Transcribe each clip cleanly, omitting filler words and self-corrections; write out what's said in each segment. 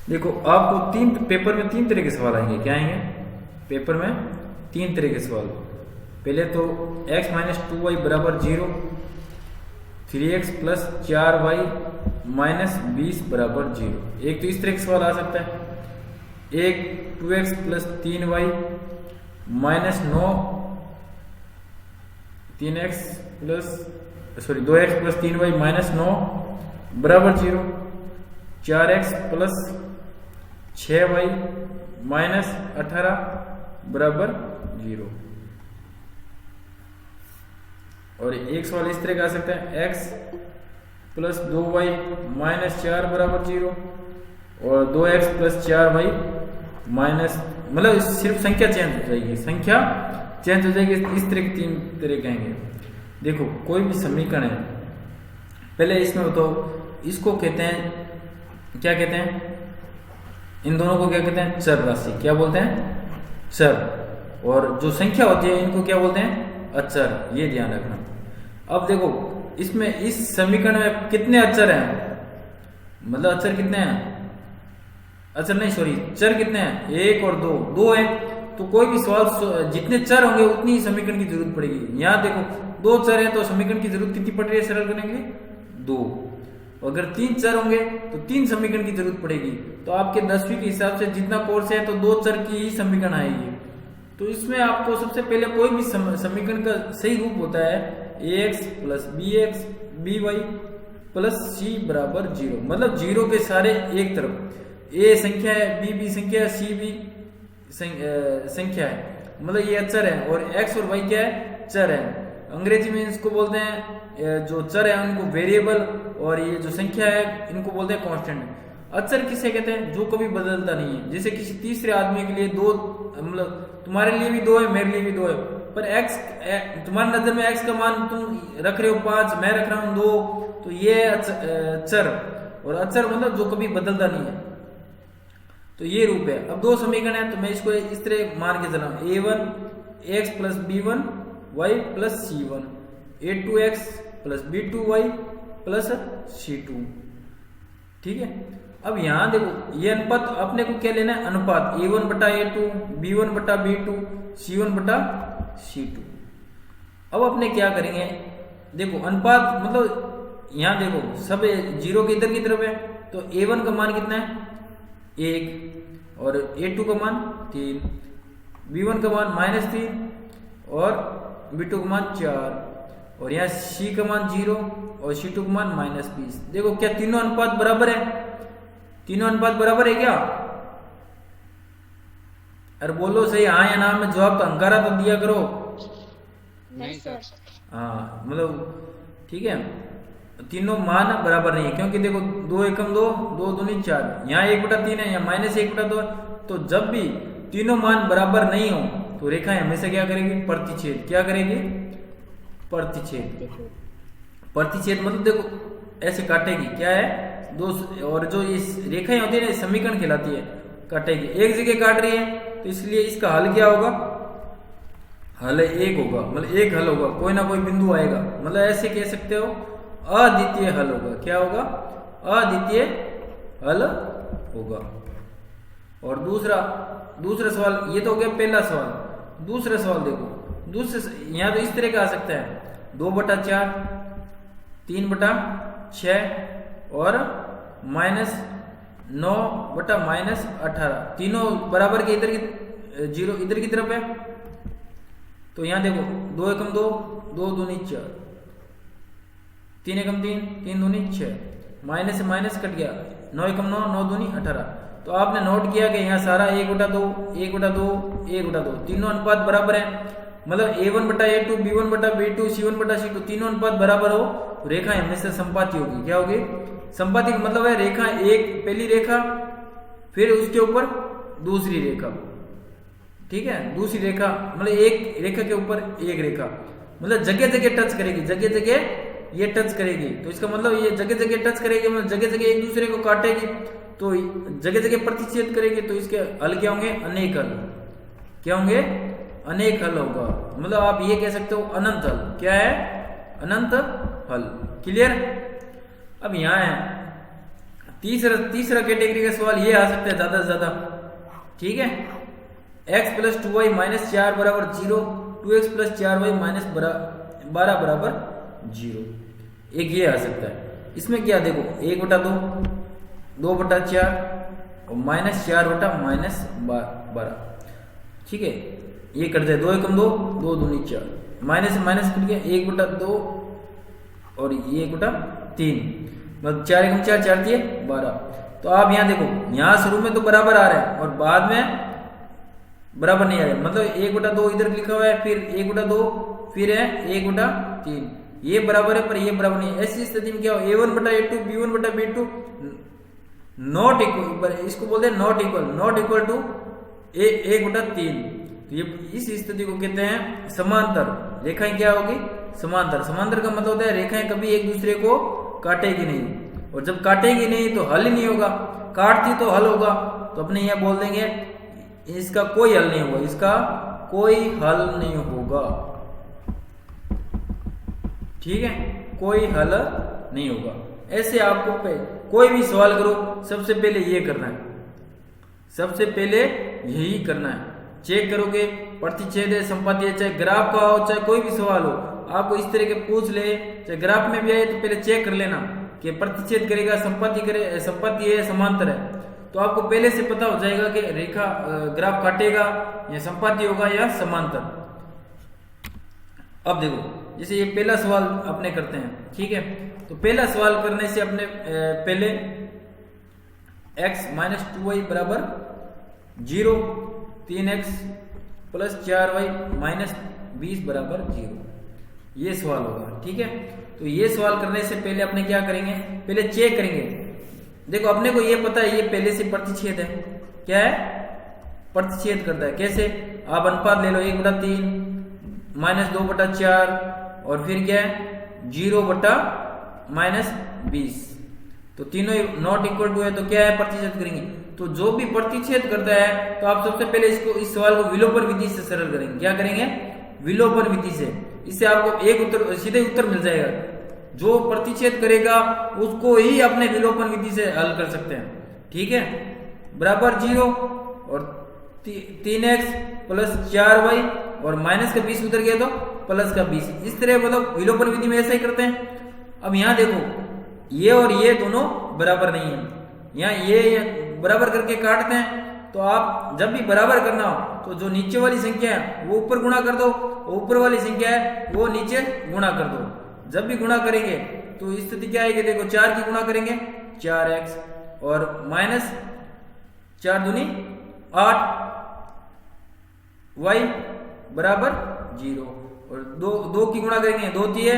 देखो आपको पेपर में 3 तरह के सवाल आएंगे। क्या आएंगे पेपर में? 3 तरह के सवाल। पहले तो x माइनस 2y बराबर 0, 3x प्लस 4y माइनस 20 बराबर 0। एक तो इस तरह का सवाल आ सकता है। एक 2x plus 3y minus 9, 2x plus 3y minus 9 बराबर 0, 4x प्लस 6y माइनस 18 बराबर 0। और एक सवाल इस तरह का आ सकता है x प्लस 2y माइनस 4 बराबर 0 और 2x प्लस 4y माइनस, मतलब सिर्फ संख्या चेंज हो जाएगी, संख्या चेंज हो जाएगी। इस तरह के 3 तरह कहेंगे। देखो कोई भी समीकरण है, पहले इसमें बताओ इसको कहते हैं, क्या कहते हैं? इन दोनों को क्या कहते हैं? चर राशि। क्या बोलते हैं? चर। और जो संख्या होती है इनको क्या बोलते हैं? अचर। ये ध्यान रखना। अब देखो इसमें इस समीकरण में कितने अचर हैं? मतलब अचर कितने हैं? अचर नहीं, सॉरी, चर कितने हैं? 1 और 2, 2 है। तो कोई भी सवाल जितने चर होंगे उतनी ही समीकरण की जरूरत पड़ेगी। यहाँ देखो 2 चर है तो समीकरण की जरूरत कितनी पड़ रही है सरल करने के लिए? 2। अगर 3 चर होंगे तो 3 समीकरण की जरूरत पड़ेगी। तो आपके 10वीं के हिसाब से जितना कोर्स है तो 2 चर की ही समीकरण आएगी। तो इसमें आपको सबसे पहले कोई भी समीकरण का सही रूप होता है ax plus by plus c बराबर 0। मतलब 0 के सारे एक तरफ, a संख्या है, b संख्या है, c भी संख्या है, मतलब ये अचर है। और x और y क्या है? चर है। अंग्रेजी में इसको बोलते हैं, जो चर है उनको वेरिएबल, और ये जो संख्या है इनको बोलते हैं कांस्टेंट। अचर किसे कहते हैं? जो कभी बदलता नहीं है। जैसे किसी तीसरे आदमी के लिए 2, मतलब तुम्हारे लिए भी 2 है, मेरे लिए भी 2 है, पर x, तुम्हारी नजर में x का मान तुम रख रहे हो 5, मैं रख रहा हूं 2, तो ये चर। और अचर मतलब जो कभी बदलता नहीं है। तो ये रूप है। अब 2 समीकरण है तो मैं इसको इस तरह मान के चला, a1 x plus b1 y plus c1, a2x plus b2y plus c2। ठीक है। अब यहां देखो ये अनुपात अपने को क्या लेना है? अनुपात a1 बटा a2, b1 बटा b2, c1 बटा c2। अब अपने क्या करेंगे? देखो अनुपात मतलब यहां देखो सब 0 के इधर की तरफ है, तो a1 का मान कितना है? 1, और a2 का मान 3, b1 का मान -3 और b2 का मान 4, और यहाँ c का मान 0 और c2 का मान -20। देखो क्या तीनों अनुपात बराबर है? तीनों अनुपात बराबर है क्या? अरे बोलो सही हाँ या ना में जवाब। तो अंगारा तो दिया करो। नहीं सर। हाँ मतलब ठीक है, तीनों मान बराबर नहीं है, क्योंकि देखो 2 एकम 2, 2 दूनी 4, यहाँ 1/3 है, यहाँ -1/2। तो जब भी तीनों मान बराबर नहीं हो तो रेखा हमेशा क्या करेगी? प्रतिच्छेद। क्या करेगी? प्रतिच्छेद। प्रतिच्छेद मतलब देखो ऐसे काटेगी। क्या है? 2, और जो इस रेखाएं होती है ना समीकरण कहलाती है, काटेगी। एक जगह काट रही है तो इसलिए इसका हल क्या होगा? हल 1 होगा, मतलब एक हल होगा, कोई ना कोई बिंदु आएगा। मतलब ऐसे कह सकते हो अद्वितीय हल होगा। क्या होगा? अद्वितीय हल होगा। और दूसरा सवाल, ये तो हो गया पहला सवाल। दूसरा सवाल देखो, यहाँ तो इस तरह का आ सकता है 2/4, 3/6 और -9/-18। तीनों बराबर के इधर की 0 इधर की तरफ है। तो यहां देखो 2 एकम 2, 2 दूनी 4, 3 एकम 3, 3 दूनी 6, माइनस से माइनस कट गया, 9 एकम 9, 9 दूनी 18। तो आपने नोट किया कि यहाँ सारा 1/2, 1/2, 1/2, तीनों अनुपात बराबर है। मतलब a1/a2, b1/b2, c1/c2 तीनों अनुपात बराबर हो तो रेखा हमेशा संपाती होगी। क्या होगी? संपाती का मतलब है रेखा एक, पहली रेखा, फिर उसके ऊपर दूसरी रेखा। ठीक है, दूसरी रेखा मतलब एक रेखा के ऊपर एक रेखा, मतलब जगह जगह टच करेगी, जगह जगह ये टच करेगी। तो इसका मतलब ये जगह जगह टच करेगी, मतलब जगह जगह एक दूसरे को काटेगी, तो जगह जगह प्रतिच्छेद करेगी। तो इसके हल क्या होंगे? अनेक हल। क्या होंगे? अनेक हल होगा। मतलब आप ये कह सकते हो अनंत हल। क्या है? अनंत हल। क्लियर? अब यहां है तीसरा कैटेगरी का सवाल ये आ सकता है ज्यादा से ज्यादा, ठीक है। x प्लस 2y माइनस 4 बराबर 0, 2x प्लस 4y माइनस 12 बराबर 0, एक ये आ सकता है। इसमें क्या देखो 1/2, 2/4 और माइनस 4/-12, ठीक है। ये कट जाए, 2 एकम 2, 2 दूनी 4, माइनस से माइनस कट गया, 1/2 और ये 1/3, मतलब 4 एकम 4, 4 दिए 12। तो आप यहाँ देखो, यहाँ शुरू में तो बराबर आ रहा है और बाद में बराबर नहीं आ रहा है, मतलब 1/2 इधर लिखा हुआ है, फिर 1/2, फिर है 1/3, ये बराबर है पर ये बराबर नहीं है। ऐसी स्थिति में क्या हो, a1/a2 b1/b2 नॉट इक्वल, इसको बोलते हैं नॉट इक्वल टू 1/3। तो ये इस स्थिति को कहते हैं समांतर रेखाएं। क्या होगी, समांतर का मतलब होता है रेखाएं कभी एक दूसरे को काटेगी नहीं, और जब काटेगी नहीं तो हल ही नहीं होगा, काटती तो हल होगा। तो अपने यहाँ बोल देंगे इसका कोई हल नहीं होगा, इसका कोई हल नहीं होगा, ठीक है, कोई हल नहीं होगा। ऐसे आपको कोई भी सवाल करो, सबसे पहले ये करना है, सबसे पहले यही करना है। चेक करोगे प्रतिच्छेद है, संपाती है, चाहे ग्राफ का हो चाहे कोई भी सवाल हो, आपको इस तरह के पूछ ले, चाहे ग्राफ में भी आए तो पहले चेक कर लेना कि प्रतिच्छेद करेगा, संपाती है, समांतर है, तो आपको पहले से पता हो जाएगा कि रेखा ग्राफ काटेगा या संपाती होगा या समांतर। अब देखो, जैसे ये पहला सवाल अपने करते हैं, ठीक है। तो पहला सवाल करने से अपने पहले x माइनस 2y बराबर 0, 3x प्लस 4y माइनस 20 बराबर 0, ये सवाल होगा, ठीक है। तो ये सवाल करने से पहले अपने क्या करेंगे, पहले चेक करेंगे। देखो अपने को ये पता है ये पहले से प्रतिच्छेद है, क्या है, प्रतिच्छेद करता है। कैसे, आप अनुपात ले लो, 1/3 माइनस 2/4 और फिर क्या है 0/-20, तो तीनों नॉट इक्वल टू है, तो क्या है प्रतिच्छेद करेंगे। तो जो भी प्रतिच्छेद करता है तो आप सबसे पहले इस सवाल को विलोपन विधि से सरल करेंगे। क्या करेंगे, विलोपन विधि से। इससे आपको एक उत्तर, सीधे उत्तर मिल जाएगा। जो प्रतिच्छेद करेगा उसको ही अपने विलोपन विधि से हल कर सकते हैं, ठीक है। बराबर 0 और 3x प्लस 4y और माइनस का 20 उतर गया तो प्लस का 20, इस तरह मतलब विलोपन विधि में ऐसा ही करते हैं। अब यहाँ देखो ये और ये दोनों बराबर नहीं है, यहाँ ये बराबर करके काटते हैं। तो आप जब भी बराबर करना हो तो जो नीचे वाली संख्या है वो ऊपर गुणा कर दो, ऊपर वाली संख्या है वो नीचे गुणा कर दो। जब भी गुणा करेंगे तो स्थिति क्या आएगी, देखो 4 की गुणा करेंगे 4x और माइनस 4 दूनी 8 y बराबर 0 और 2 की गुणा करेंगे 2 तिये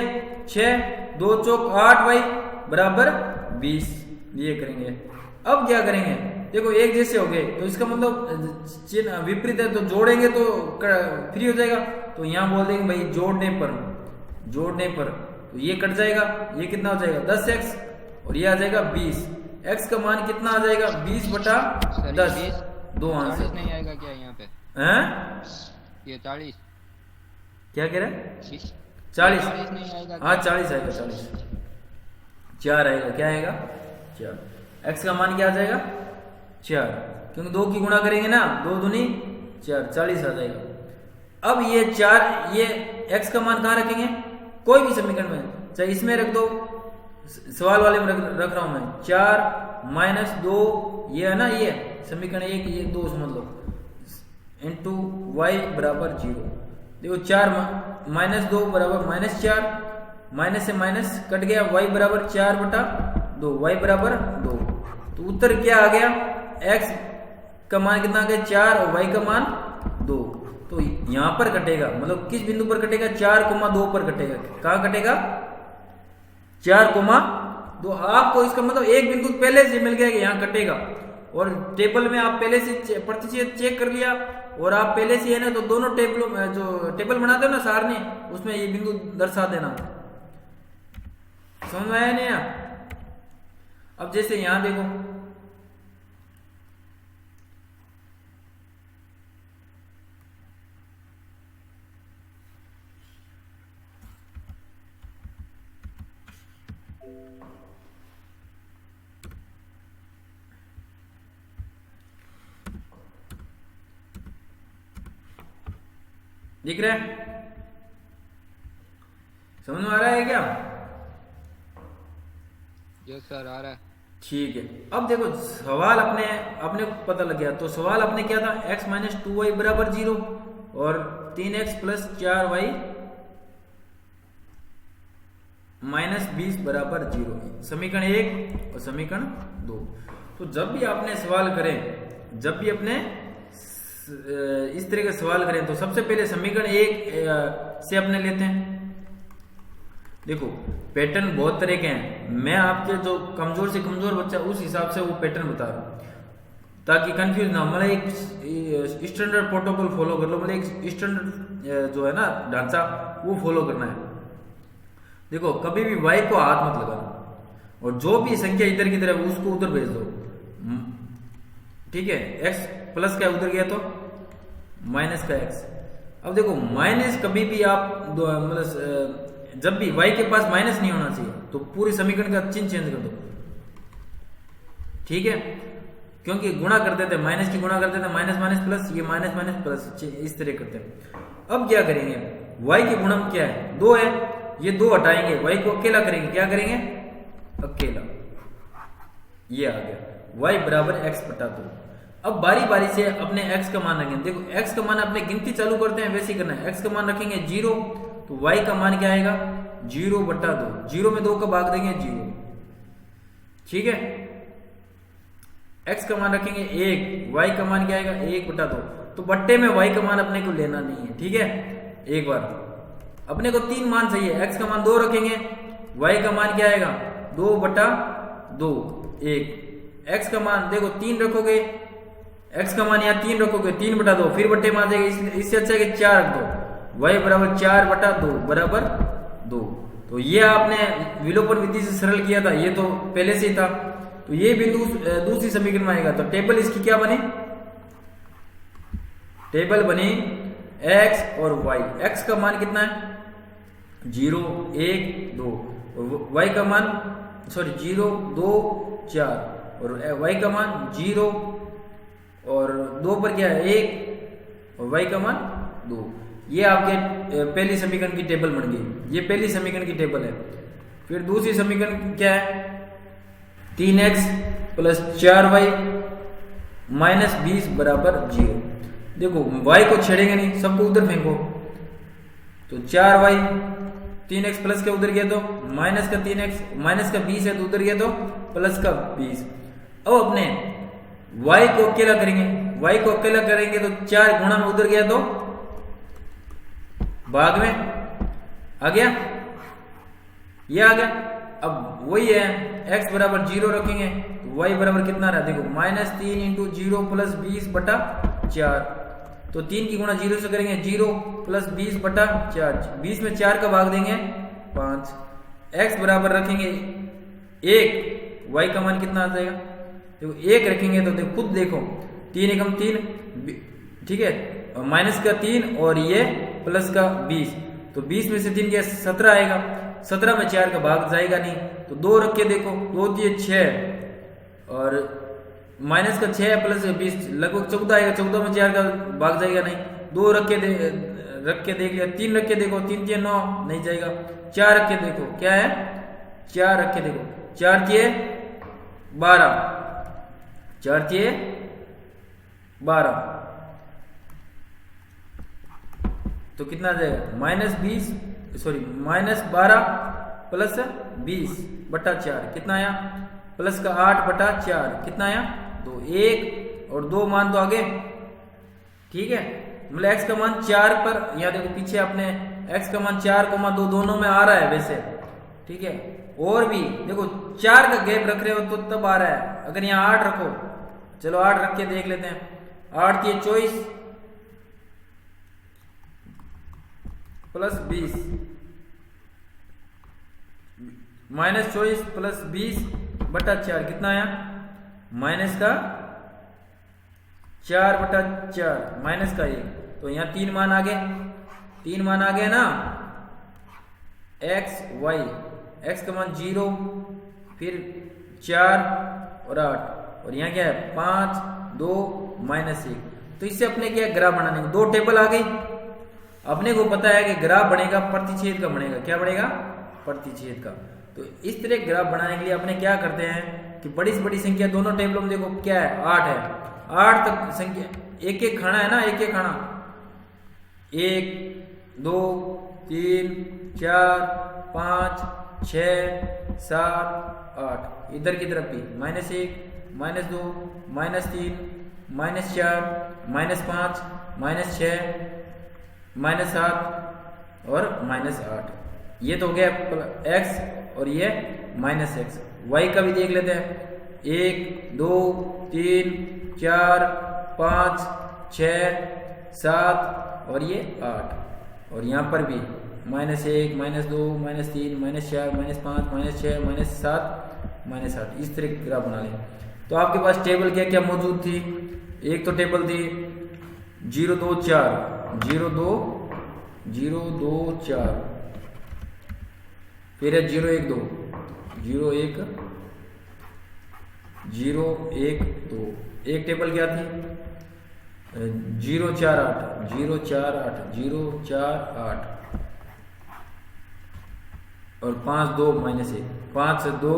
6, 2 चौक 8y बराबर 20, ये करेंगे। अब क्या करेंगे, देखो एक जैसे हो गए तो इसका मतलब चिन्ह विपरीत है, तो जोड़ेंगे तो फ्री हो जाएगा। तो यहाँ बोल देंगे भाई जोड़ने पर तो ये कट जाएगा, ये कितना हो जाएगा 10x और ये आ जाएगा 20। x का मान कितना आ जाएगा 20/10, 2 आंसर नहीं आएगा क्या यहाँ पे, हैं ये 40, क्या कह रहे हैं 40 40 नहीं आएगा, हाँ 40 आएगा, 40 4 आएगा, क्या आएगा 4। x का मान क्या आ जाएगा 4, क्योंकि 2 की गुणा करेंगे ना, 2 दूनी 4, 40 आ जाएगा। अब ये 4, ये x का मान कहाँ रखेंगे, कोई भी समीकरण में, चाहे इसमें रख दो, सवाल वाले में रख रहा हूं मैं, 4 माइनस 2 ये है ना, ये समीकरण 1, ये 2 समझ लो, इंटू y बराबर 0। देखो 4 माइनस 2 बराबर माइनस 4, माइनस से माइनस कट गया, y बराबर 4/2, y बराबर 2। तो उत्तर क्या आ गया, x का मान कितना आ गया 4 और y का मान 2। तो यहां पर कटेगा, मतलब किस बिंदु पर कटेगा, 4,2 पर कटेगा। कहां कटेगा 4,2। आपको इसका मतलब एक बिंदु पहले से मिल गया कि यहां कटेगा, और टेबल में आप पहले से प्रतिच्छेद चेक कर लिया, और आप पहले से है ना, तो दोनों टेबलों में जो टेबल बनाते हो ना सारणी, उसमें ये बिंदु दर्शा देना। समझ में आया नहीं आया। अब जैसे यहां देखो, दिख रहा है? समझ में आ रहा है क्या? यस सर आ रहा है। ठीक है, अब देखो सवाल अपने को पता लग गया। तो सवाल अपने क्या था, x माइनस 2y बराबर 0 और 3x प्लस 4y माइनस 20 बराबर 0, समीकरण 1 और समीकरण 2। तो जब भी आपने सवाल करें, जब भी अपने इस तरह के सवाल करें तो सबसे पहले समीकरण 1 से अपने लेते हैं। देखो पैटर्न बहुत तरह के हैं, मैं आपके जो कमजोर से कमजोर बच्चा उस हिसाब से वो पैटर्न बता रहा हूँ ताकि कंफ्यूज ना हो। मतलब एक स्टैंडर्ड प्रोटोकॉल फॉलो कर लो, मतलब एक स्टैंडर्ड जो है ना ढांचा वो फॉलो करना है। देखो कभी भी y को हाथ मत लगाना और जो भी संख्या इधर की तरफ उसको उधर भेज दो, ठीक है। x प्लस का उधर गया तो माइनस का x। अब देखो माइनस कभी भी आप मतलब जब भी y के पास माइनस नहीं होना चाहिए तो पूरे समीकरण का चिन्ह चेंज कर दो, ठीक है। क्योंकि गुणा करते थे, माइनस की गुणा करते थे, माइनस माइनस प्लस, ये माइनस माइनस प्लस, इस तरह करते हैं। अब क्या करेंगे, y की गुणम क्या है 2 है, ये 2 हटाएंगे, y को अकेला करेंगे, क्या करेंगे अकेला, ये आ गया y बराबर x बटा 2। अब बारी बारी से अपने x का मान रखेंगे। देखो x का मान अपने गिनती चालू करते हैं वैसे ही करना है। x का मान रखेंगे 0 तो y का मान क्या आएगा 0 बटा 2, 0 में 2 का भाग देंगे 0, ठीक है। x का मान रखेंगे 1, y का मान क्या आएगा 1 बटा 2। तो बट्टे में y का मान अपने को लेना नहीं है, ठीक है। एक बार अपने को 3 मान चाहिए, x का मान 2 रखेंगे, y का मान क्या आएगा 2 बटा 2 1। x का मान देखो 3 रखोगे, x का मान यहाँ 3 रखोगे 3 बटा 2, फिर बट्टे में आ जाएगा, इससे अच्छा है कि 4 रख दो, y बराबर 4 बटा 2 बराबर 2। तो ये आपने विलोपन विधि से सरल किया था, ये तो पहले से ही था। तो ये बिंदु दूसरी समीकरण में आएगा। तो टेबल इसकी क्या बने, टेबल बनी x और y। x का मान कितना है 0 1 2, और y का मान 0 2 4, और y का मान 0 और 2 पर क्या है 1 और y का मान 2। ये आपके पहली समीकरण की टेबल बन गई, ये पहली समीकरण की टेबल है। फिर दूसरी समीकरण क्या है 3x प्लस 4y माइनस 20 बराबर 0। देखो y को छेड़ेंगे नहीं, सबको उधर फेंको, तो 4y 3x प्लस के उधर गया तो माइनस का 3x, माइनस का 20 है तो उधर गया तो प्लस का 20। अब अपने y को अकेला करेंगे, y को अकेला करेंगे तो 4 गुणा में उधर गया तो भाग में आ गया, ये आ गया। अब वही है x बराबर 0 रखेंगे तो y बराबर कितना रहा, देखो माइनस 3 इंटू 0 प्लस 20 बटा 4। तो 3 की गुणा 0 से करेंगे 0 प्लस 20 बटा 4, 20 में 4 का भाग देंगे 5। x बराबर रखेंगे 1, y का मान कितना आ जाएगा, देखो 1 रखेंगे तो देखो खुद देखो 3 एकम 3, ठीक है, माइनस का 3 और ये प्लस का 20, तो 20 में से 3 क्या 17 आएगा, 17 में 4 का भाग जाएगा नहीं, तो 2 रख के देखो 2 दिए 6 और माइनस का 6 प्लस 20 लगभग 14 आएगा, 14 में 4 का भाग जाएगा नहीं, 2 रख के देख लिया, 3 रख के देखो 3 3 9 नहीं जाएगा, 4 रख के देखो क्या है 4 रख के देखो 4 दिए 12, 4 दिए 12, तो कितना आ जाएगा माइनस 12 प्लस 20 बटा 4 कितना आया, प्लस का 8 बटा 4 कितना आया 2, 1 और 2 मान तो आगे, ठीक है। मतलब x का मान 4 पर, यहाँ देखो पीछे आपने x का मान 4,2 दोनों में आ रहा है वैसे, ठीक है। और भी देखो 4 का गैप रख रहे हो तो तब आ रहा है, अगर यहाँ 8 रखो, चलो 8 रख के देख लेते हैं, 8 दिए 24 प्लस 20 माइनस 24 प्लस 20 बटा 4 कितना आया, माइनस का 4 बटा 4 माइनस का 1, तो यहाँ 3 मान आ गए, 3 मान आ गए ना, x y, x का मान 0 फिर 4 और 8 और यहाँ क्या है 5 2 माइनस 1। तो इससे अपने क्या ग्राफ बनाने, 2 टेबल आ गई। अपने को पता है कि ग्राफ बनेगा प्रतिच्छेद का बनेगा, क्या बनेगा, प्रतिच्छेद का। तो इस तरह ग्राफ बनाने के लिए अपने क्या करते हैं कि बड़ी से बड़ी संख्या दोनों टेबलों में देखो क्या है, 8 है, 8 तक संख्या एक एक खाना है ना, एक एक खाना, 1 2 3 4 5 6 7 8, इधर की तरफ भी -1 -2 -3 -4 -5 -6 -7 और -8। ये तो हो गया x और ये -x। y का भी देख लेते हैं, 1 2 3 4 5 6 7 और ये 8। और यहाँ पर भी -1 -2 -3 -4 -5 -6 -7 -8, इस तरह ग्राफ बना लें। तो आपके पास टेबल क्या क्या मौजूद थी, एक तो टेबल थी 0 2 4 0 2 0 2 4, फिर है 0 1 2 0 1 0 1 2। एक टेबल क्या थी 0 4 8 0 4 8 0 4 8 और 5 2 -1 5 2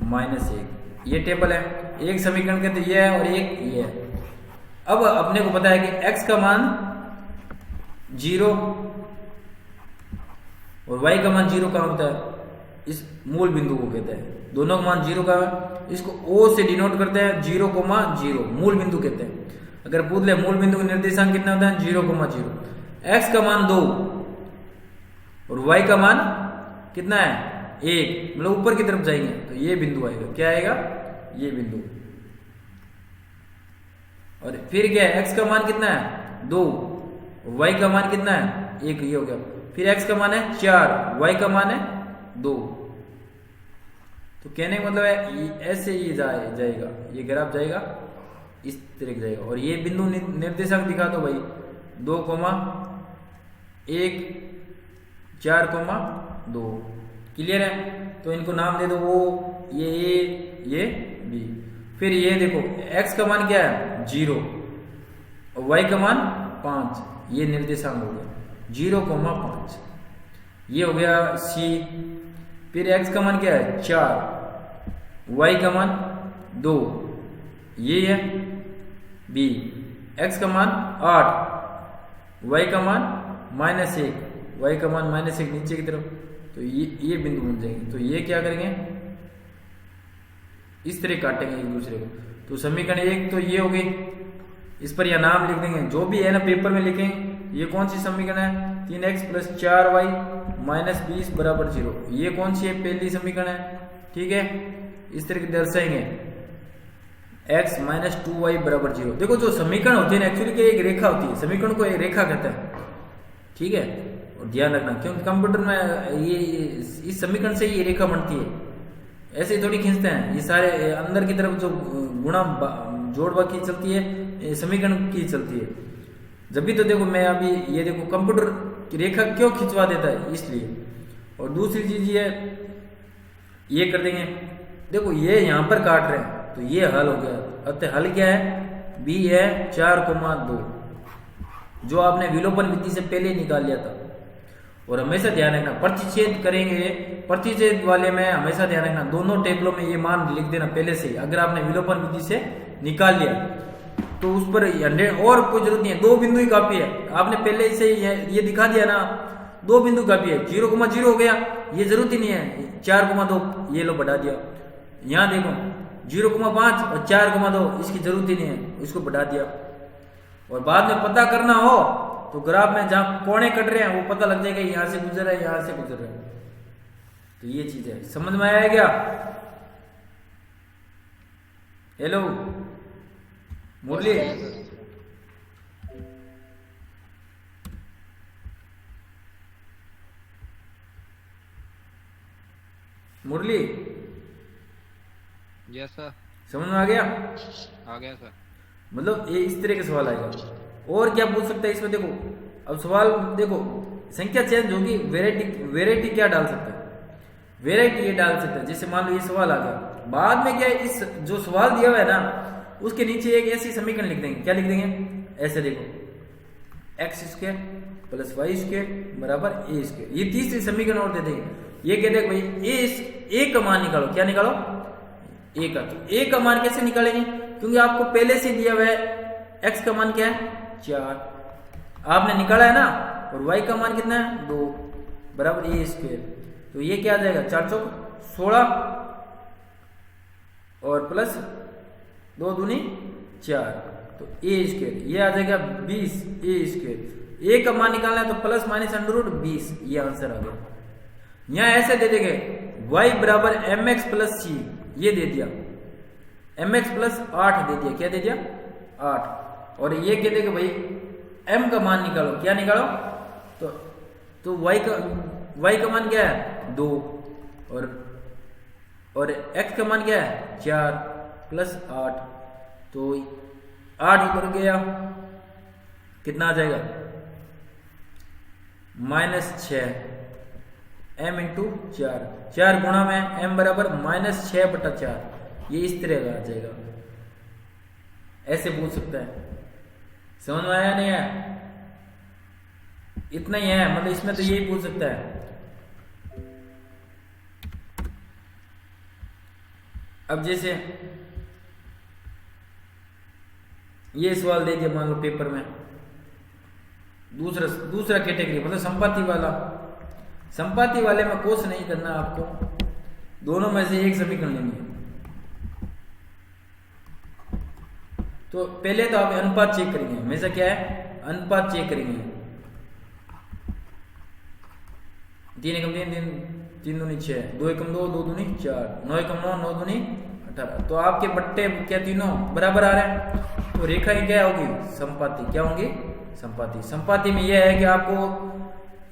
-1। ये टेबल है, एक समीकरण के तो ये है और एक ये है। अब अपने को पता है कि x का मान 0 और y का मान 0 कहाँ होता है, इस मूल बिंदु को कहते हैं। दोनों का मान 0 का है, इसको O से डिनोट करते हैं, 0,0 मूल बिंदु कहते हैं। अगर पूछ ले मूल बिंदु का निर्देशांक कितना होता है, 0,0। x का मान 2 और y का मान कितना है, 1, मतलब ऊपर की तरफ जाएंगे तो ये बिंदु आएगा, क्या आएगा, ये बिंदु। और फिर क्या है, x का मान कितना है 2, y का मान कितना है 1, ये हो गया। फिर x का मान है 4, y का मान है 2। तो कहने का मतलब है ऐसे ये जाएगा, ये ग्राफ जाएगा इस तरह का जाएगा। और ये बिंदु निर्देशांक दिखा दो भाई, 2, 1 4, 2। क्लियर है, तो इनको नाम दे दो, वो ये A ये B। फिर ये देखो x का मान क्या है 0 और y का मान 5, ये निर्देशांक हो गया 0,5, ये हो गया C। फिर x का मान क्या है 4, y का मान 2, ये है B। x का मान 8, y का मान -1, y का मान -1 नीचे की तरफ। तो ये बिंदु बन जाएंगे। तो ये क्या करेंगे, इस तरह काटेंगे एक दूसरे को। तो समीकरण 1 तो ये हो गई, इस पर यह नाम लिख देंगे, जो भी है ना पेपर में लिखेंगे। ये कौन सी समीकरण है, 3x + 4y - 20 = 0। ये कौन सी है, पहली समीकरण है, ठीक है। इस तरह के दर्शाएंगे, x - 2y = 0। देखो जो समीकरण होती है ना, एक्चुअली क्या एक रेखा होती है, समीकरण को एक रेखा कहता है, ठीक है। और ध्यान रखना, क्योंकि कंप्यूटर में ये इस समीकरण से ये रेखा बनती है, ऐसे ही थोड़ी खींचते हैं। ये सारे अंदर की तरफ जो गुणा जोड़वा की चलती है, समीकरण की चलती है। जब भी तो देखो मैं अभी ये देखो कंप्यूटर की रेखा क्यों खिंचवा देता है, इसलिए। और दूसरी चीज ये कर देंगे, देखो ये यहाँ पर काट रहे हैं तो ये हल हो गया। अतः हल क्या है, b है 4,2, जो आपने विलोपन विधि से पहले निकाल लिया था। और हमेशा ध्यान रखना, प्रतिच्छेद करेंगे, प्रतिच्छेद वाले में हमेशा ध्यान रखना दोनों टेबलों में ये मान लिख देना पहले से। अगर आपने विलोपन विधि से निकाल लिया तो उस पर 100 और कोई जरूरत नहीं है, 2 बिंदु ही काफी है। आपने पहले से ये दिखा दिया ना, 2 बिंदु काफी है। 0,0 हो गया, ये जरूरत ही नहीं है। 4,2 ये लो बढ़ा दिया, यहाँ देखो 0,5 और 4,2 इसकी जरूरत ही नहीं है, इसको बढ़ा दिया। और बाद में पता करना हो तो ग्राफ में जहां कोने कट रहे हैं वो पता लग जाएगा, यहां से गुजर रहा है, यहां से गुजर रहा है। तो ये चीज है, समझ में आया क्या? हेलो मुरली, मुरली यस सर, समझ में आ गया? आ गया सर। मतलब ये इस तरह के सवाल आएगा। और क्या पूछ सकता है इसमें, देखो अब सवाल देखो, संख्या चेंज होगी, वेराइटी क्या डाल सकता है, वेराइटी ये डाल सकता है। जैसे मान लो ये सवाल आ गया, बाद में क्या है, इस जो सवाल दिया हुआ है ना उसके नीचे एक ऐसी समीकरण लिख देंगे, क्या लिख देंगे, ऐसे देखो x square plus y square बराबर ए स्क्वायर। ये तीसरी समीकरण और दे देंगे। ये कहते हैं भाई ए का मान निकालो। क्या निकालो? ए का। तो ए का मान कैसे निकालेंगे? क्योंकि आपको पहले से दिया हुआ है एक्स का मान क्या है 4 आपने निकाला है ना, और वाई का मान कितना है 2 बराबर ए स्क्वायर। तो ये क्या आ जाएगा 4 चौक 16 और प्लस 2 दूनी 4 तो ए स्क्वायर। ये आ जाएगा 20 ए स्क्वायर। ए का मान निकालना है तो प्लस माइनस अंडर 20 ये आंसर आ गया। यहां ऐसे दे देंगे y बराबर एम एक्स प्लस सी, ये दे दिया एम एक्स प्लस 8 दे दिया। क्या दे दिया 8। और ये कह देंगे भाई m का मान निकालो। क्या निकालो? तो y का मान क्या है 2 और x का मान क्या है 4 प्लस 8 तो 8 ऊपर गया कितना आ जाएगा -6 m इंटू 4 गुणा में m बराबर -6/4। ये इस तरह का आ जाएगा। ऐसे पूछ सकता है। समझ में आया नहीं है? इतना ही है, मतलब इसमें तो यही पूछ सकता है। अब जैसे ये सवाल दे दिया मान लो पेपर में, दूसरा कैटेगरी मतलब संपाति वाला। संपाति वाले में कोर्स नहीं करना आपको, दोनों में से एक समीकरण लेनी है। तो पहले तो आप अनुपात चेक करेंगे। हमेशा क्या है अनुपात चेक करेंगे। 3 एकम 3 3 दूनी 6 2 एकम 2 2 दूनी 4 9 एकम 9 9 दूनी 18। तो आपके बट्टे क्या तीनों बराबर आ रहे हैं। तो रेखाएं क्या होगी संपाति। क्या होंगी संपाति। संपाति में यह है कि आपको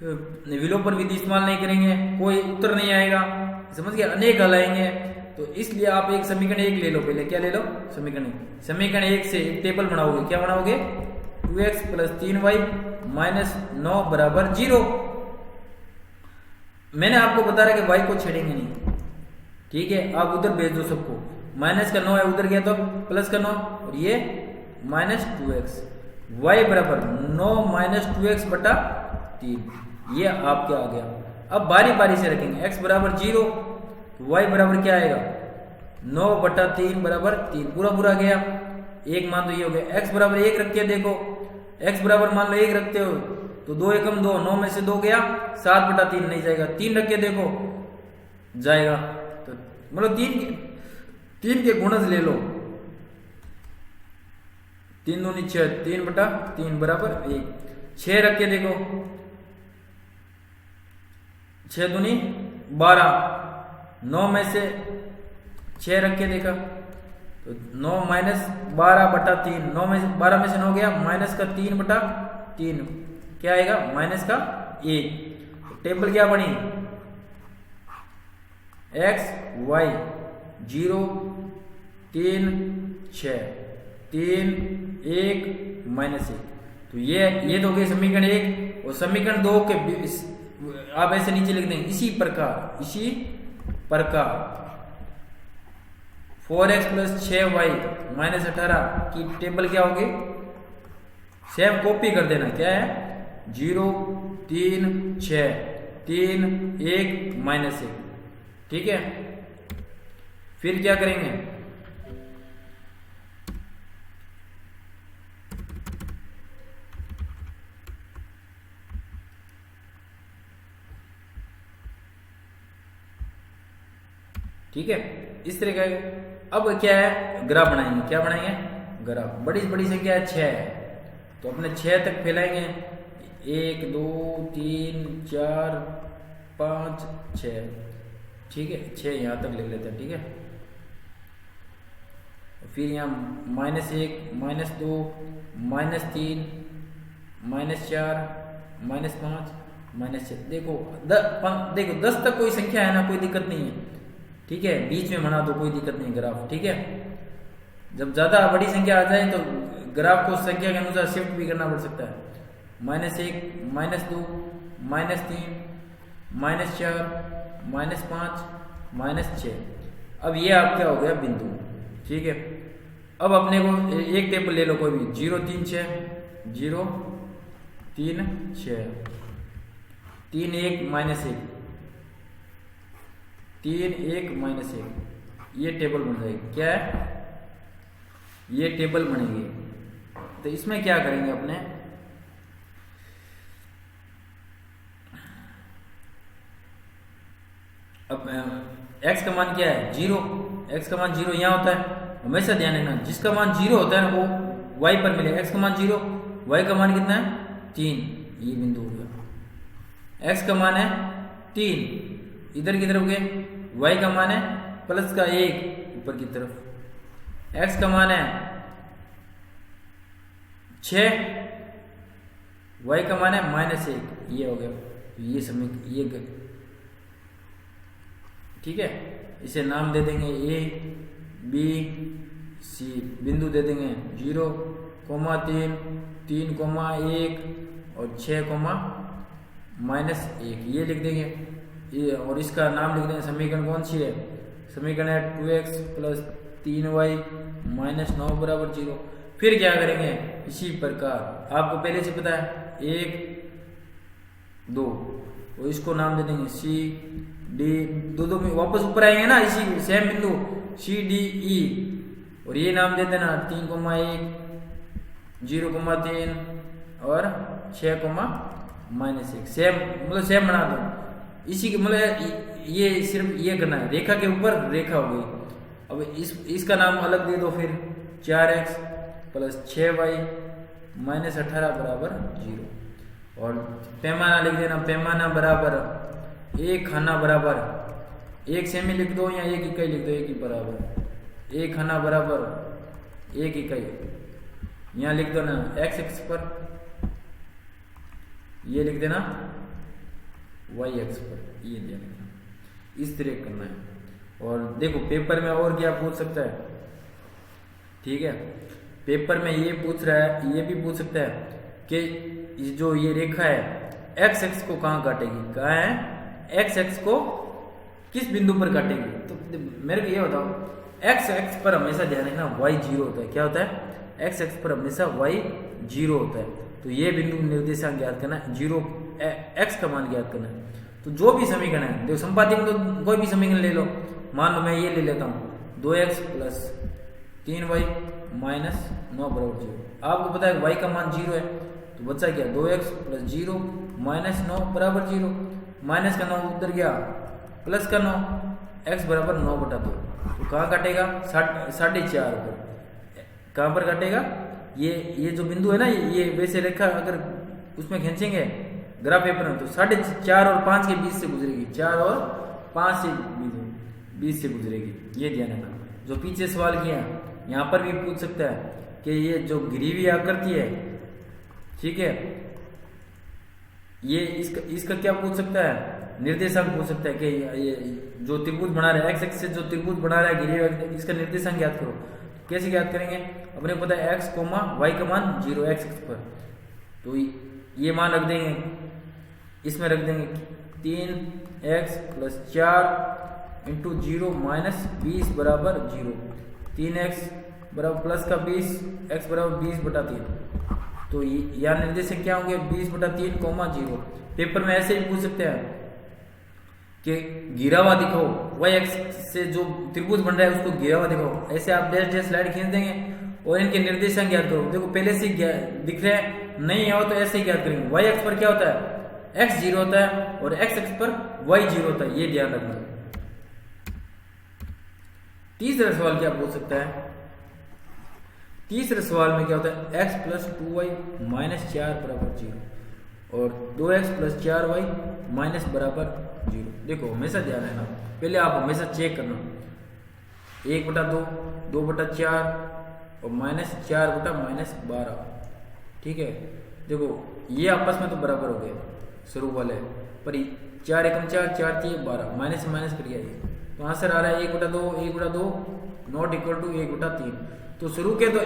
विलोपन विधि इस्तेमाल नहीं करेंगे, कोई उत्तर नहीं आएगा, समझ गए, अनेक हल आएंगे। तो इसलिए आप एक समीकरण 1 ले लो। पहले क्या ले लो समीकरण 1 से एक टेबल बनाओगे। क्या बनाओगे 2x प्लस 3y माइनस 9 बराबर 0। मैंने आपको बता रहा कि y को छेड़ेंगे नहीं, ठीक है। आप उधर भेज दो सबको। माइनस का 9 है उधर गया तो प्लस का 9 और ये -2x y बराबर 9 -2x बटा 3। ये आपके आ गया। अब बारी बारी से रखेंगे। x बराबर 0 y बराबर क्या आएगा 9 बटा 3 बराबर 3 पूरा गया। एक मान तो ये हो गया। x बराबर 1 रख के देखो। x बराबर मान लो 1 रखते हो तो 2 एकम 2 9 में से 2 गया 7 बटा 3 नहीं जाएगा। 3 रख के देखो जाएगा। तो मतलब 3 के गुणज ले लो। 3 दूनी 6 3 बटा 3 बराबर 1। 6 रख के देखो 6 दूनी 12 9 में से 6 रख के देखा तो 9 माइनस 12 बटा 3 9 में 12 में से 9 गया माइनस का 3 बटा 3 क्या आएगा माइनस का 1। तो टेबल क्या बनी x y 0 3 6 3 1 -1। तो ये तो हो गई समीकरण 1। और समीकरण 2 के आप ऐसे नीचे लिख देंगे इसी प्रकार 4x प्लस 6y माइनस 18 की टेबल क्या होगी सेम कॉपी कर देना। क्या है 0 3 6 3 1 -1, ठीक है। फिर क्या करेंगे ठीक है इस तरह का। अब क्या है ग्राफ बनाएंगे। क्या बनाएंगे ग्राफ। बड़ी संख्या है 6 है तो अपने 6 तक फैलाएंगे 1 2 3 4 5 6, ठीक है। 6 यहाँ तक ले लेते हैं, ठीक है। फिर यहाँ -1 -2 -3 -4 -5 -6। देखो 10 तक कोई संख्या है ना, कोई दिक्कत नहीं है, ठीक है। बीच में बना दो कोई दिक्कत नहीं ग्राफ, ठीक है। जब ज्यादा बड़ी संख्या आ जाए तो ग्राफ को संख्या के अनुसार शिफ्ट भी करना पड़ सकता है। -1 -2 -3 -4 -5 -6। अब ये आपका हो गया बिंदु, ठीक है। अब अपने को एक टेबल ले लो कोई भी 0 3 6 0 3 6 3 1 -1 3 1 -1 ये टेबल बन जाएगी। क्या है? ये टेबल बनेगी। तो इसमें क्या करेंगे अपने, अब x का मान क्या है? 0। x का मान 0 यहाँ होता है, हमेशा ध्यान रखना जिसका मान 0 होता है ना वो y पर मिलेगा। x का मान 0, y का मान कितना है? 3। ये बिंदु हो गया। x का मान है 3, इधर की तरफ गए, y का मान है प्लस का 1 ऊपर की तरफ, x का मान है 6, y का मान है -1। ये हो गया। ये समीकरण ये ठीक है। इसे नाम दे देंगे a b c, बिंदु दे देंगे 0, 3, 3, 1 और 6, -1 ये लिख देंगे। ये और इसका नाम लिख देंगे। समीकरण कौन सी है? समीकरण है 2x + 3y - 9 = 0। फिर क्या करेंगे? इसी प्रकार आपको पहले से पता है 1 2, और इसको नाम दे देंगे c d, दो में वापस ऊपर आएंगे ना, इसी सेम बिंदु c d e, और ये नाम दे देना 3, 1 0, 3 और 6, -1। सेम मतलब सेम बना दो। इसी के मतलब ये सिर्फ ये करना है, रेखा के ऊपर रेखा हो गई। अब इसका नाम अलग दे दो फिर 4x + 6y - 18 = 0। और पैमाना लिख देना, पैमाना बराबर 1 खाना बराबर 1 सेमी लिख दो या 1 इकाई लिख दो, 1 ही बराबर 1 खाना बराबर 1 इकाई। यहाँ लिख दो ना x अक्ष पर, ये लिख देना y अक्ष पर, ये देना। इस तरह करना है। और देखो पेपर में और क्या पूछ सकता है, ठीक है। पेपर में ये पूछ रहा है, ये भी पूछ सकता है कि जो ये रेखा है x अक्ष को कहाँ काटेगी, कहाँ है x अक्ष को किस बिंदु पर काटेगी। तो मेरे को ये बताओ, x अक्ष पर हमेशा ध्यान रखना y 0 होता है। क्या होता है? x अक्ष पर हमेशा y 0 होता है। तो ये बिंदु निर्देशांक ज्ञात करना है, 0 x का मान ज्ञात करना है। तो जो भी समीकरण है, देखो संपाती में तो कोई भी समीकरण ले लो। मान लो मैं ये ले लेता हूँ 2x + 3y - 9 = 0। आपको पता है y का मान 0 है, तो बचा क्या? 2x + 0 - 9 = 0। माइनस का 9 उधर गया, प्लस का 9, x बराबर 9/2। तो कहाँ काटेगा? 4.5 पर। कहाँ पर काटेगा? ये जो बिंदु है ना, ये वैसे रेखा अगर उसमें खींचेंगे ग्राफ पेपर में तो 4.5 और 5 के बीच से गुजरेगी, 4 और 5 से बीच से गुजरेगी। ये ध्यान रखना। जो पीछे सवाल किया यहाँ पर भी पूछ सकता है कि ये जो गिरीवी आकृति है, ठीक है, ये इसका क्या पूछ सकता है? निर्देशांक पूछ सकता है कि ये जो त्रिभुज बना रहा है x अक्ष से जो त्रिभुज बना रहा है गिरीवी, इसका निर्देशांक ज्ञात करो। कैसे ज्ञात करेंगे? अपने को पता है x, y का मान 0 x अक्ष पर, तो ये मान रख देंगे, इसमें रख देंगे 3x + 4 × 0 - 20 = 0। 3x बराबर प्लस का 20, x बराबर 20/3। तो यहाँ निर्देशक क्या होंगे? 20/3, 0। पेपर में ऐसे भी पूछ सकते हैं कि गिरा हुआ दिखाओ, y एक्स से जो त्रिभुज बन रहा है उसको गिरा हुआ दिखाओ। ऐसे आप डैश डैश स्लाइड खींच देंगे और इनके निर्देशांक ज्ञात करो। देखो पहले से दिख रहे हैं, नहीं आओ तो ऐसे ही ज्ञात करेंगे। y एक्स पर क्या होता है? x 0 होता है और x एक्स पर y 0 होता है, ये ध्यान रखना। तीसरा सवाल क्या पूछ सकता है? तीसरे सवाल में क्या होता है? x + 2y - 4 = 0 और 2x + 4y - बराबर 0। देखो हमेशा ध्यान रखना, पहले आप हमेशा चेक करना 1/2, 2/4 और -4/- 12, ठीक है। देखो ये आपस में तो बराबर हो गए शुरू वाले, पर 4 × 4, 4 × 12, माइनस से माइनस करिए, तो आंसर आ रहा है 1/2, 1/2 ≠ 1/3। तो शुरू के तो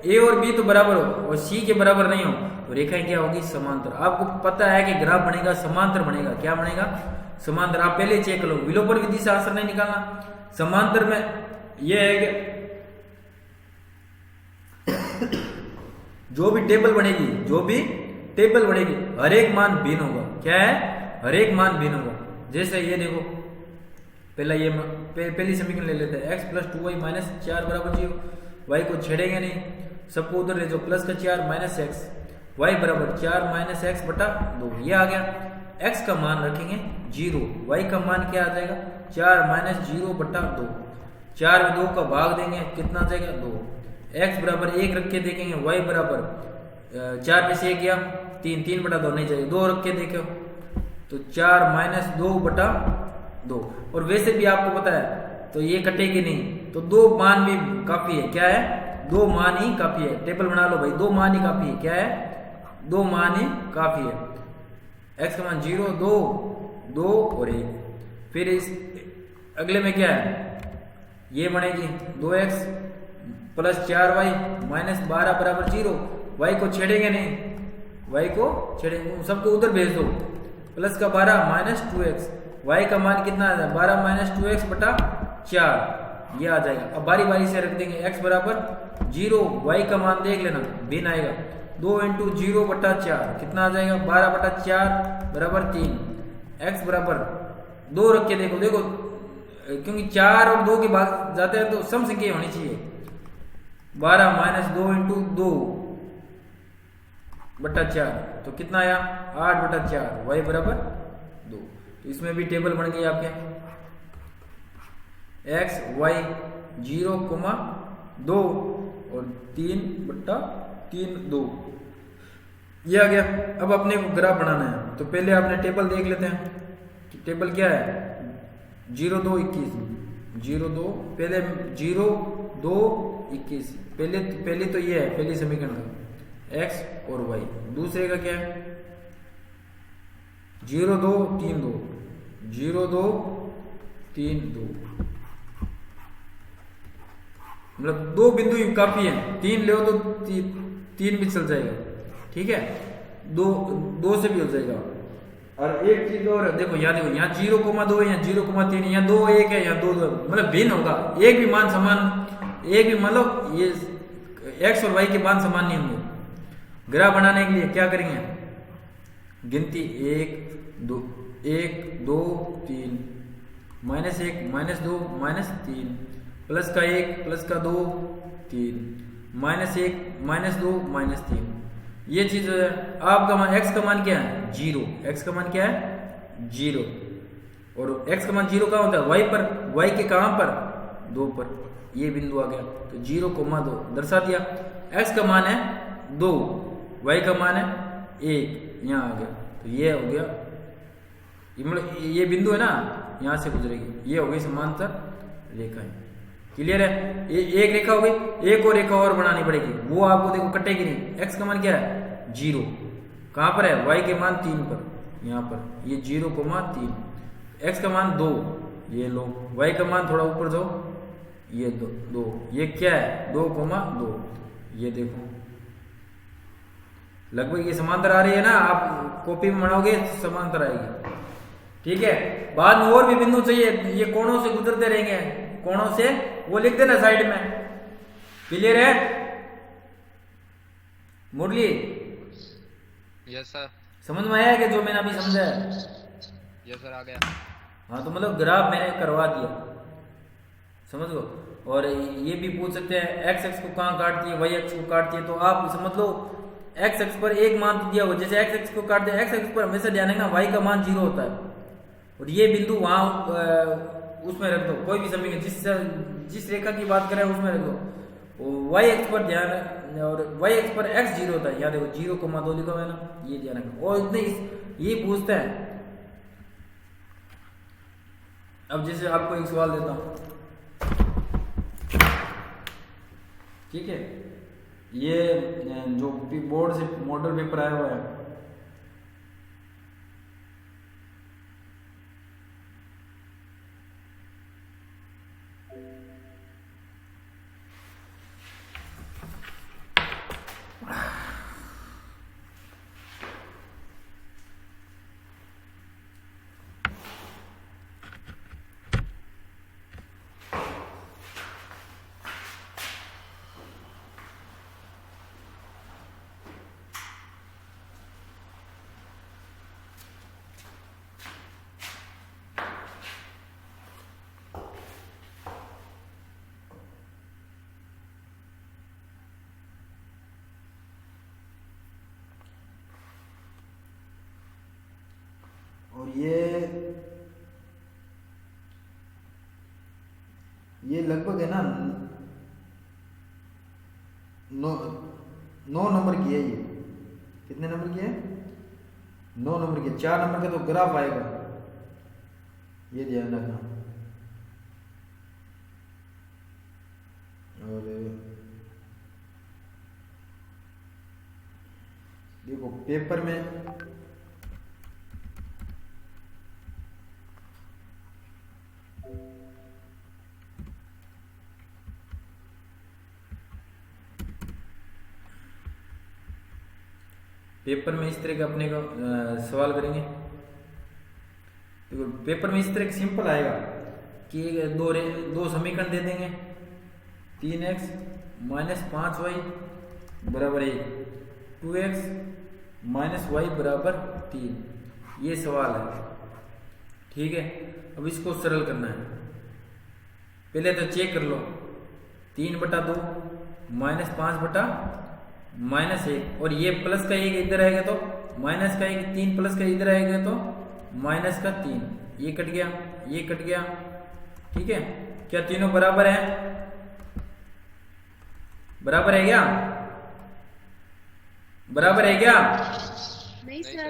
ए और बी तो बराबर हो और सी के बराबर नहीं हो, तो रेखाएं क्या होगी? समांतर। आपको पता है कि ग्राफ बनेगा समांतर बनेगा। क्या बनेगा? समांतर। आप पहले चेक करो, विलोपन विधि से आंसर नहीं निकालना। समांतर में यह है कि जो भी टेबल टेबल बढ़ेगी, हर एक मान भिन्न होगा। क्या है? हर एक मान भिन्न होगा। जैसे ये देखो, पहला ये पहली समीकरण ले लेते हैं, x प्लस 2y माइनस 4 बराबर 0। y को छेड़ेंगे नहीं, सबको उधर ले जाओ, प्लस का 4 माइनस एक्स, y बराबर 4 माइनस एक्स बटा 2। ये आ गया। x का मान रखेंगे 0, y का मान क्या आ जाएगा? 4 माइनस 0 बटा 2। 4 में 2 का भाग देंगे, कितना आ जाएगा? 2। x बराबर 1 रख के देखेंगे, y बराबर 4 में से 1 गया 3, 3 बटा 2 नहीं चाहिए, 2 रख के देखो तो 4 माइनस 2 बटा 2। और वैसे भी आपको पता है तो ये कटेगी नहीं, तो 2 मान भी काफी है। क्या है? 2 मान ही काफी है। टेबल बना लो भाई, 2 मान ही काफी है। क्या है? 2 मान ही काफी है। x का मान 0, 2, 2 और 1। फिर इस अगले में क्या है? ये बनेगी 2x प्लस 4y माइनस 12 बराबर 0। y को छेड़ेंगे नहीं, y को छेड़ेंगे, सबको उधर भेज दो, प्लस का 12 माइनस 2x। y का मान कितना आ जाएगा? 12 माइनस 2x बटा 4, ये आ जाएगा। अब बारी बारी से रख देंगे, x बराबर 0, y का मान देख लेना, भिन्न आएगा। 2 इंटू 0 बटा 4 कितना आ जाएगा? 12 बटा 4 बराबर 3। x बराबर 2 रख के देखो, देखो क्योंकि 4 और 2 के भाग जाते हैं तो सम संख्या होनी चाहिए। 12 माइनस 2 इंटू 2 बटा 4 तो कितना आया? 8 बटा 4, y बराबर 2। तो इसमें भी टेबल बन गई आपके, x y 0, 2 और 3 बटा 3 2, ये आ गया। अब अपने को ग्राफ बनाना है तो पहले आपने टेबल देख लेते हैं कि टेबल क्या है। 0 2 21, 0 2 पहले 0 2 21, पहले तो ये है पहली समीकरण का x और y। दूसरे का क्या है? 0 2 3 2, 0 2 3 2, मतलब 2 बिंदु ही काफी है। 3 ले तो 3 भी चल जाएगा, ठीक है, 2 से भी हो जाएगा। और एक चीज और देखो, यहाँ देखो, यहाँ 0,2 है, यहाँ 0,3 है, यहाँ 2 1 है, यहाँ 2 2, मतलब भिन्न होगा। एक भी मान समान, एक भी मतलब ये x और y के मान समान नहीं होंगे। ग्राफ बनाने के लिए क्या करेंगे? गिनती 1 2 1 2 3, माइनस 1 माइनस 2 माइनस 3, प्लस का 1 प्लस का 2 3, माइनस 1 माइनस 2 माइनस 3। ये चीज आपका मान, x का मान क्या है? 0। x का मान क्या है? 0। और x का मान 0 कहाँ होता है? y पर। y के कहाँ पर? 2 पर। ये बिंदु आ गया तो 0,2 दर्शा दिया। x का मान है 2, y का मान है 1, यहाँ आ गया तो ये हो गया। मतलब ये बिंदु है ना, यहाँ से गुजरेगी, ये हो गई समांतर रेखाएं। क्लियर है? ये एक रेखा हो गई, एक और रेखा और बनानी पड़ेगी, वो आपको देखो कटेगी नहीं। x का मान क्या है? 0। कहाँ पर है? y के मान 3 पर, यहाँ पर ये 0,3। x का मान 2, ये लो। y का मान थोड़ा ऊपर जाओ, ये 2, ये क्या है? 2,2, ये देखो लगभग ये समांतर आ रही है ना। आप कॉपी में बनाओगे समांतर आएगी, ठीक है। बाद में और भी बिंदु चाहिए, ये कोणों से गुजरते रहेंगे, कोणों से, वो लिख देना साइड में। क्लियर है मुरली? Yes sir. समझ में आया कि जो मैंने अभी समझा है? यस सर, आ गया। हाँ, तो मतलब ग्राफ मैंने करवा दिया, समझ लो। और ये भी पूछ सकते हैं एक्स एक्स को कहाँ काटती है, वाई एक्स को काटती है, तो आप समझ लो एक्स एक्स पर एक मान तो दिया हो, जैसे एक्स एक्स को काट दिया, एक्स एक्स पर हमेशा ध्यान रखना वाई का मान 0 होता है। और ये बिंदु वहां उसमें रख दो, कोई भी समीकरण जिस रेखा की बात करें उसमें रख दो। वाई एक्स पर ध्यान, और वाई एक्स पर x 0 होता है, याद देखो 0,2 लिखा हुआ है ना, ये ध्यान रखो। और इतने ये पूछते हैं। अब जैसे आपको एक सवाल देता हूं, ठीक है, ये जो बोर्ड से मॉडल पेपर आया हुआ है, ये लगभग है ना 9 नंबर की है। ये कितने नंबर की है? 9 नंबर की। 4 नंबर का तो ग्राफ आएगा, ये ध्यान रखना। और देखो पेपर में इस तरह का अपने को सवाल करेंगे। देखो पेपर में इस तरह सिंपल आएगा कि दो समीकरण दे देंगे, 3x माइनस 5y बराबर 1, 2x माइनस y बराबर 3, ये सवाल है। ठीक है, अब इसको सरल करना है। पहले तो चेक कर लो, 3/2 माइनस 5/-1, और ये प्लस का 1 इधर आएगा तो माइनस का 1, 3 प्लस का इधर आएगा तो माइनस का 3, ये कट गया, ये कट गया। ठीक है, क्या तीनों बराबर है? बराबर है क्या? बराबर है क्या? नहीं सर।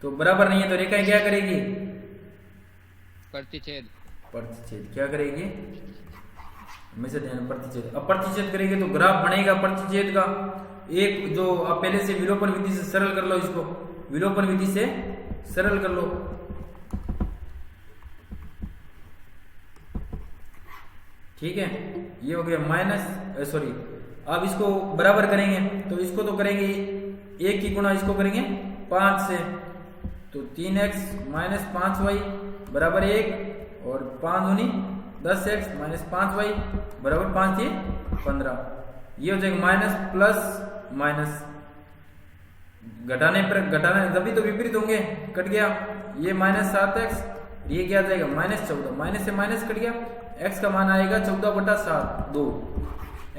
तो बराबर नहीं है तो रेखा क्या करेगी? प्रतिच्छेद। क्या करेगी? हमेशा ध्यान, प्रतिच्छेद। अब प्रतिच्छेद करेंगे तो ग्राफ बनेगा प्रतिच्छेद का। एक जो आप पहले से विलोपन विधि से सरल कर लो, इसको विलोपन विधि से सरल कर लो। ठीक है, ये हो गया माइनस, सॉरी, अब इसको बराबर करेंगे तो इसको तो करेंगे 1 की गुणा इसको करेंगे 5 से, तो 3x माइनस 5y बराबर 1, और 5 दूनी 10x माइनस 5y बराबर 5 ये 15। ये हो जाएगा माइनस प्लस माइनस, घटाने पर घटाने तभी तो विपरीत होंगे, कट गया। ये माइनस 7x, ये क्या जाएगा माइनस 14, माइनस से माइनस कट गया, x का मान आएगा 14/7, 2,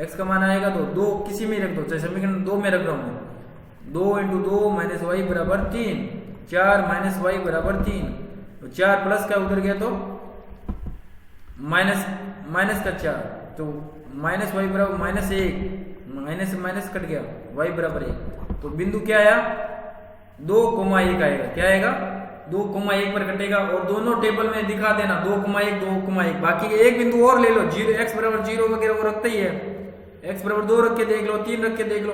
x का मान आएगा 2 किसी में रख दो, चाहे समीकरण 2 में रख रहा हूं, 2 × 2 माइनस y बराबर 3, 4 माइनस y बराबर 3, तो 4 प्लस का उधर गया तो माइनस का 4, तो माइनस y बराबर माइनस 1, माइनस से माइनस कट गया, y बराबर 1, तो बिंदु क्या आया? 2,1 आएगा। क्या आएगा? 2,1 पर कटेगा, और दोनों टेबल में दिखा देना 2,1 2,1। बाकी एक बिंदु और ले लो, 0 x बराबर 0 वगैरह वो रखता ही है, x बराबर 2 रख के देख लो, 3 रख के देख लो,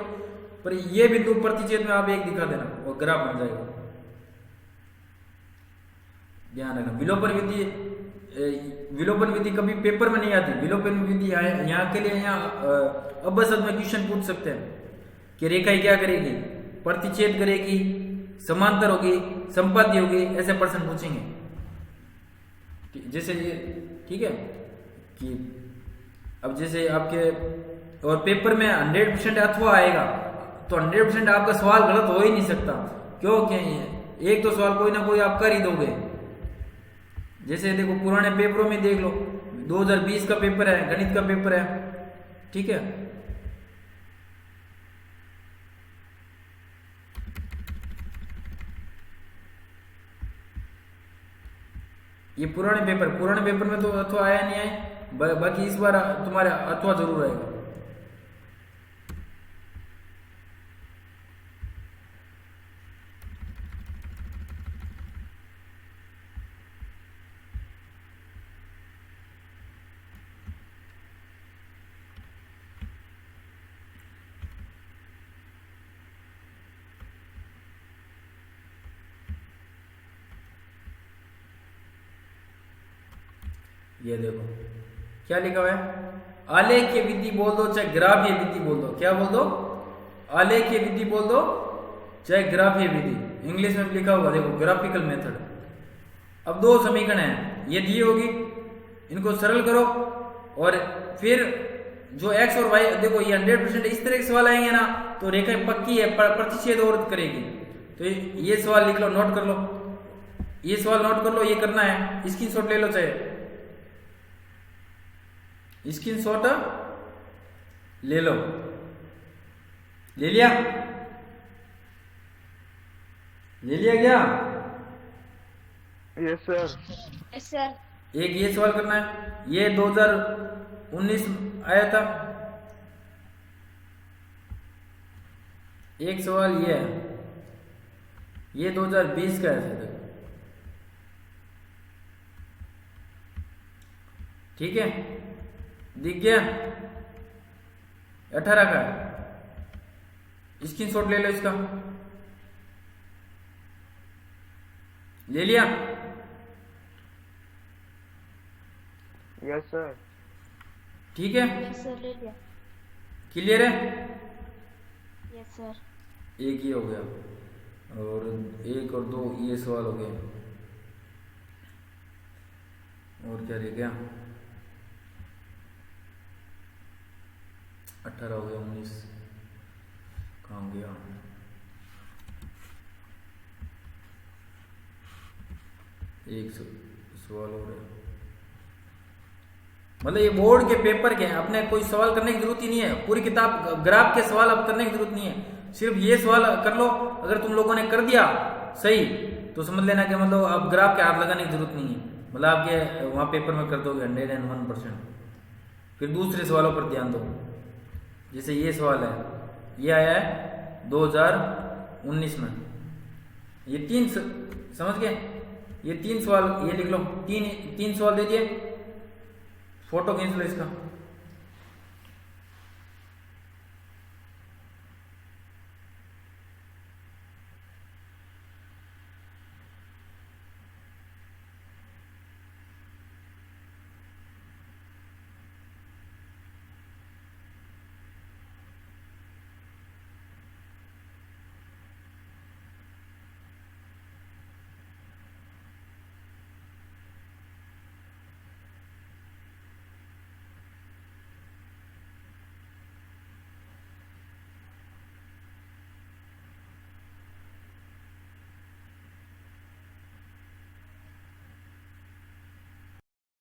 पर ये बिंदु प्रतिच्छेद में आप 1 दिखा देना और ग्राफ बन जाएगा। ध्यान रखना, विलोपन विधि कभी पेपर में नहीं आती। विलोपन विधि यहाँ के लिए, यहाँ अबसद में क्वेश्चन पूछ सकते हैं कि रेखा क्या करेगी? प्रतिच्छेद करेगी, समांतर होगी, संपाती होगी, ऐसे प्रश्न पूछेंगे। जैसे ये, ठीक है, कि अब जैसे आपके और पेपर में 100% अथवा आएगा, तो 100% आपका सवाल गलत हो ही नहीं सकता। क्यों? एक तो सवाल कोई ना कोई आप कर ही दोगे। जैसे देखो पुराने पेपरों में देख लो, 2020 का पेपर है, गणित का पेपर है, ठीक है, ये पुराने पेपर में तो अथवा आया नहीं आया, बाकी इस बार तुम्हारे अथवा जरूर आएगा। ये देखो क्या लिखा हुआ है, आलेखीय विधि बोल दो चाहे ग्राफीय विधि बोल दो। क्या बोल दो? आलेखीय विधि बोल दो चाहे ग्राफीय विधि, इंग्लिश में लिखा होगा देखो, ग्राफिकल मेथड। अब 2 समीकरण है, ये दी होगी, इनको सरल करो, और फिर जो x और y, देखो ये 100% इस तरह के सवाल आएंगे ना, तो रेखा पक्की है, प्रतिच्छेद और करेगी। तो ये सवाल लिख लो, नोट कर लो, ये सवाल नोट कर लो, ये करना है, स्क्रीनशॉट ले लो, चाहे स्क्रीनशॉट ले लो। ले लिया? ले लिया क्या? Yes sir. Yes sir. एक ये सवाल करना है, ये 2019 आया था। एक सवाल ये है, ये 2020 का है शायद। ठीक है, दिख गया? 18 का है। स्क्रीनशॉट ले लो इसका। ले लिया? Yes sir. ठीक है, यस सर, ले लिया। क्लियर है? Yes sir. एक ये हो गया और एक और दो ये सवाल हो गए। और क्या रह गया? 18 हो गया, 19 कहाँ गया? एक सवाल हो रहा है। मतलब ये बोर्ड के पेपर के हैं, अपने कोई सवाल करने की जरूरत ही नहीं है। पूरी किताब ग्राफ के सवाल अब करने की जरूरत नहीं है, सिर्फ ये सवाल कर लो। अगर तुम लोगों ने कर दिया सही तो समझ लेना कि मतलब अब ग्राफ के हाथ लगाने की जरूरत नहीं है, मतलब आपके वहां पेपर में कर दोगे 101%। फिर दूसरे सवालों पर ध्यान दो। जैसे ये सवाल है, ये आया है 2019 में। ये समझ गए? ये 3 सवाल ये लिख लो, तीन सवाल दे दिए। फोटो खींच लो इसका।